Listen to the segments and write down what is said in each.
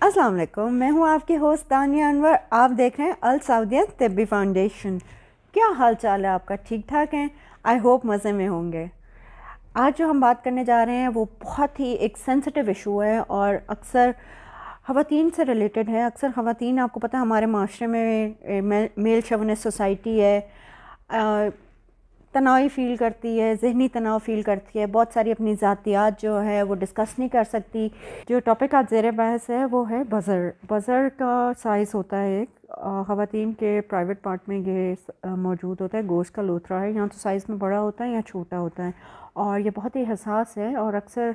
अस्सलाम वालेकुम, मैं हूँ आपकी होस्ट तानिया अनवर। आप देख रहे हैं अल सऊदिया तिब्बी फाउंडेशन। क्या हाल चाल है आपका? ठीक ठाक हैं? आई होप मज़े में होंगे। आज जो हम बात करने जा रहे हैं वो बहुत ही एक सेंसिटिव इशू है और अक्सर ख़वातीन से रिलेटेड है। अक्सर ख़वातीन, आपको पता है, हमारे माशरे में मेल शोविनिस्ट सोसाइटी है, तनाव फ़ील करती है, ज़हनी तनाव फ़ील करती है, बहुत सारी अपनी ज़ातियात जो है वो डिस्कस नहीं कर सकती। जो टॉपिक आज ज़ेर बहस है वो है बज़र। बज़र का साइज़ होता है एक ख़वातीन के प्राइवेट पार्ट में ये मौजूद होता है, गोश्त का लोथरा है। यहाँ तो साइज़ में बड़ा होता है या छोटा होता है और ये बहुत ही हसास है और अक्सर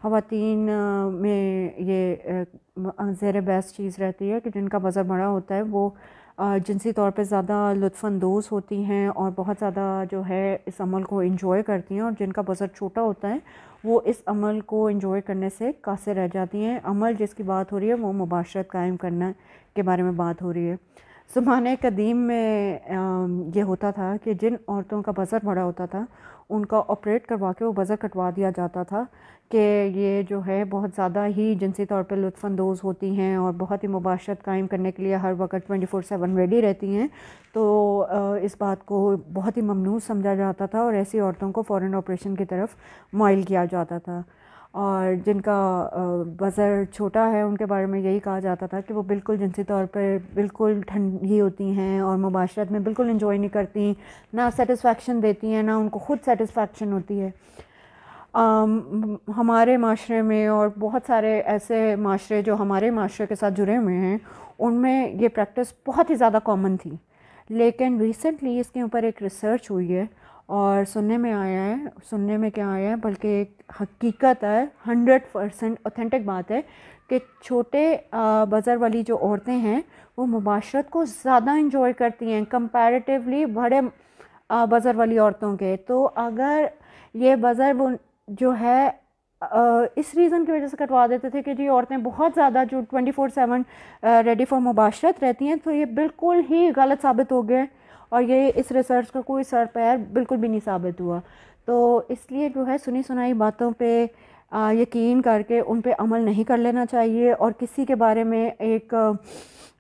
ख़वातीन में ये ज़ेर बहस चीज़ रहती है कि जिनका बज़र बड़ा होता है वो जिनसी तौर पे ज़्यादा लुत्फ़अंदोज़ होती हैं और बहुत ज़्यादा जो है इस अमल को एंजॉय करती हैं, और जिनका बज़र छोटा होता है वो इस अमल को एंजॉय करने से कासिर रह जाती हैं। अमल जिसकी बात हो रही है वो मुबाशरत कायम करना के बारे में बात हो रही है। ज़माने कदीम में ये होता था कि जिन औरतों का बज़र बड़ा होता था उनका ऑपरेट करवा के वो बज़र कटवा दिया जाता था कि ये जो है बहुत ज़्यादा ही जिनसी तौर पे लुत्फ़अंदोज़ होती हैं और बहुत ही मुबाशरत कायम करने के लिए हर वक्त 24/7 रेडी रहती हैं। तो इस बात को बहुत ही ममनूअ समझा जाता था और ऐसी औरतों को फ़ौरन ऑपरेशन की तरफ माइल किया जाता था। और जिनका बज़र छोटा है उनके बारे में यही कहा जाता था कि वो बिल्कुल जिनसी तौर पर बिल्कुल ठंडी होती हैं और मुबाशरत में बिल्कुल एंजॉय नहीं करती, ना सेटिस्फेक्शन देती हैं, ना उनको ख़ुद सेटिस्फेक्शन होती है। हमारे माशरे में और बहुत सारे ऐसे माशरे जो हमारे माशरे के साथ जुड़े हुए हैं उनमें ये प्रैक्टिस बहुत ही ज़्यादा कॉमन थी, लेकिन रिसेंटली इसके ऊपर एक रिसर्च हुई है और सुनने में क्या आया है, बल्कि एक हकीकत है, 100% ऑथेंटिक बात है कि छोटे बज़र वाली जो औरतें हैं वो मुबाशरत को ज़्यादा इंजॉय करती हैं कंपैरेटिवली बड़े बज़र वाली औरतों के। तो अगर ये बज़र वो जो है इस रीज़न की वजह से कटवा देते थे कि जी औरतें बहुत ज़्यादा जो 24/7 रेडी फॉर मुबाशरत रहती हैं, तो ये बिल्कुल ही गलत साबित हो गया और ये इस रिसर्च का कोई सर पैर बिल्कुल भी नहीं साबित हुआ। तो इसलिए जो है सुनी सुनाई बातों पे यकीन करके उन पे अमल नहीं कर लेना चाहिए और किसी के बारे में एक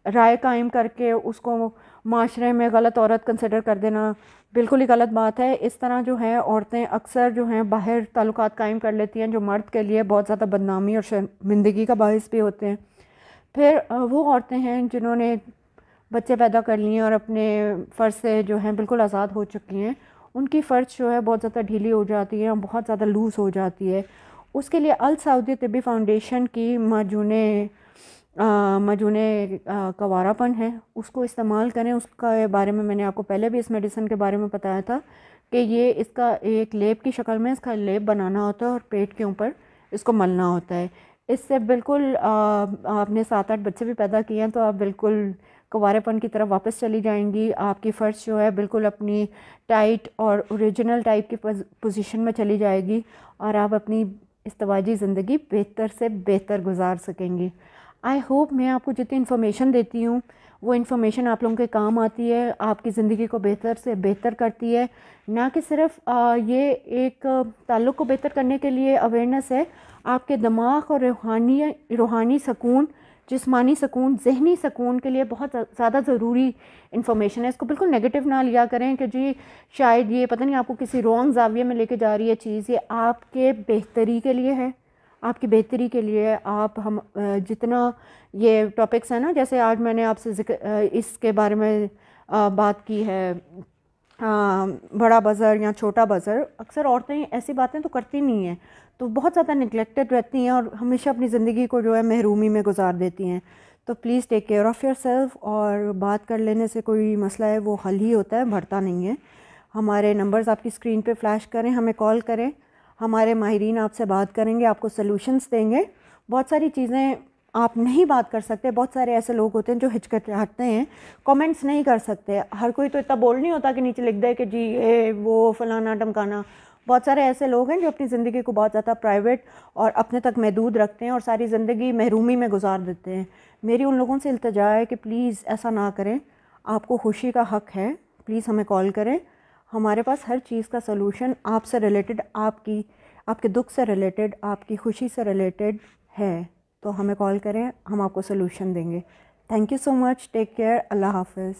राय कायम करके उसको माशरे में गलत औरत कंसिडर कर देना बिल्कुल ही गलत बात है। इस तरह जो है औरतें अक्सर जो हैं बाहर ताल्लुकात कायम कर लेती हैं जो मर्द के लिए बहुत ज़्यादा बदनामी और शर्मिंदगी का बाइस भी होते हैं। फिर वो औरतें हैं जिन्होंने बच्चे पैदा कर लिए और अपने फ़र्ज से जो हैं बिल्कुल आज़ाद हो चुकी हैं, उनकी फ़र्ज जो है बहुत ज़्यादा ढीली हो जाती है और बहुत ज़्यादा लूज़ हो जाती है। उसके लिए अल सऊदी तिब्बी फाउंडेशन की मजूने कवारापन है, उसको इस्तेमाल करें। उसका बारे में मैंने आपको पहले भी इस मेडिसिन के बारे में बताया था कि ये इसका एक लेप की शक्ल में इसका लेप बनाना होता है और पेट के ऊपर इसको मलना होता है। इससे बिल्कुल आपने 7-8 बच्चे भी पैदा किए हैं तो आप बिल्कुल कुंवारेपन की तरफ वापस चली जाएंगी। आपकी फ़र्श जो है बिल्कुल अपनी टाइट और ओरिजिनल टाइप की पोजीशन में चली जाएगी और आप अपनी इज़्दिवाजी ज़िंदगी बेहतर से बेहतर गुजार सकेंगी। आई होप मैं आपको जितनी इन्फॉर्मेशन देती हूँ वो इन्फॉर्मेशन आप लोगों के काम आती है, आपकी ज़िंदगी को बेहतर से बेहतर करती है। ना कि सिर्फ ये एक ताल्लुक़ को बेहतर करने के लिए अवेयरनेस है, आपके दिमाग और रूहानी सुकून, जिस्मानी सुकून, ज़हनी सुकून के लिए बहुत ज़्यादा ज़रूरी इन्फॉर्मेशन है। इसको बिल्कुल नेगेटिव ना लिया करें कि जी शायद ये पता नहीं आपको किसी रॉन्ग ज़ाविये में लेके जा रही है चीज़। ये आपके बेहतरी के लिए है, आपकी बेहतरी के लिए। आप हम जितना ये टॉपिक्स हैं ना, जैसे आज मैंने आपसे इसके बारे में बात की है, बड़ा बज़र या छोटा बज़र, अक्सर औरतें ऐसी बातें तो करती नहीं हैं, तो बहुत ज़्यादा निगलेक्टेड रहती हैं और हमेशा अपनी ज़िंदगी को जो है महरूमी में गुजार देती हैं। तो please take care of yourself. और बात कर लेने से कोई मसला है वो हल ही होता है, बढ़ता नहीं है। हमारे नंबर्स आपकी स्क्रीन पे फ्लैश करें, हमें कॉल करें, हमारे माहिरीन आपसे बात करेंगे, आपको सॉल्यूशंस देंगे। बहुत सारी चीज़ें आप नहीं बात कर सकते, बहुत सारे ऐसे लोग होते हैं जो हिचकिचाते हैं, कमेंट्स नहीं कर सकते। हर कोई तो इतना बोल नहीं होता कि नीचे लिख दे कि जी ये वो फलाना टमकाना। बहुत सारे ऐसे लोग हैं जो अपनी ज़िंदगी को बहुत ज़्यादा प्राइवेट और अपने तक महदूद रखते हैं और सारी ज़िंदगी महरूमी में गुजार देते हैं। मेरी उन लोगों से इल्तिजा है कि प्लीज़ ऐसा ना करें, आपको खुशी का हक़ है। प्लीज़ हमें कॉल करें, हमारे पास हर चीज़ का सलूशन आपसे रिलेटेड, आपके दुख से रिलेटेड, आपकी खुशी से रिलेटेड है। तो हमें कॉल करें, हम आपको सोल्यूशन देंगे। Thank you so much, take care, अल्लाह हाफ़िज़।